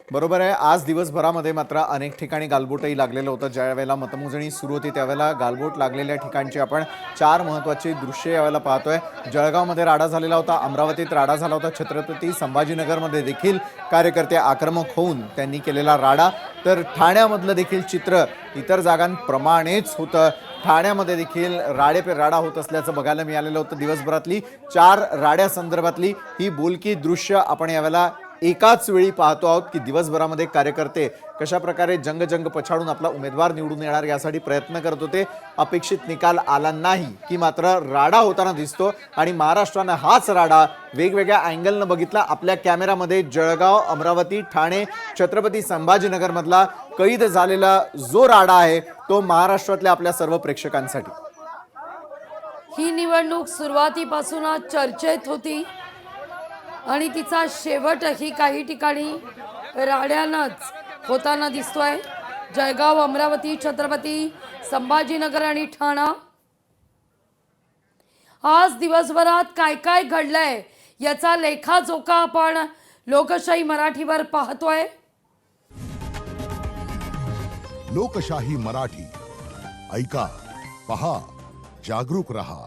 बरोबर आहे। आज दिवसभरामध्ये मात्र अनेक ठिकाणी गालबोटही लागलेलं होतं। ज्यावेळेला मतमोजणी सुरू होती त्यावेळेला गालबोट लागलेल्या ठिकाणची आपण 4 महत्त्वाची दृश्ये यावेळेला पाहतोय। जळगावमध्ये राडा झालेला होता, अमरावतीत राडा झाला होता, छत्रपती संभाजीनगरमध्ये देखील कार्यकर्ते आक्रमक होऊन त्यांनी केलेला राडा, तर ठाण्यामधलं देखील चित्र इतर जागांप्रमाणेच होतं। ठाण्यामध्ये देखील राडे पे राडा होत असल्याचं बघायला मिळालेलं होतं। दिवसभरातली 4 राड्यासंदर्भातली ही बोलकी दृश्य आपण यावेळेला एकाच वेळी पाहतो आहोत की दिवसभरामध्ये कार्यकर्ते कशा प्रकारे जंग पछाडून आपला उमेदवार निवडून येणार यासाठी प्रयत्न करत होते। अपेक्षित निकाल आला नाही की मात्र राडा होताना दिसतो आणि महाराष्ट्राने हाच राडा वेगवेगळ्या अँगलनं बघितला। आपल्या कॅमेरामध्ये जळगाव, अमरावती, ठाणे, छत्रपती संभाजीनगर मधला कैद झालेला जो राडा आहे तो महाराष्ट्रातल्या आपल्या सर्व प्रेक्षकांसाठी। ही निवडणूक सुरुवातीपासूनच चर्चेत होती आणि तिचा शेवटही काही ठिकाणी राड्यानंच होताना दिसतोय। जळगाव, अमरावती, छत्रपती संभाजीनगर आणि ठाणा। आज दिवसभरात काय काय घडलंय याचा लेखाजोखा आपण लोकशाही मराठीवर पाहतोय। लोकशाही मराठी ऐका, पहा, जागरूक रहा।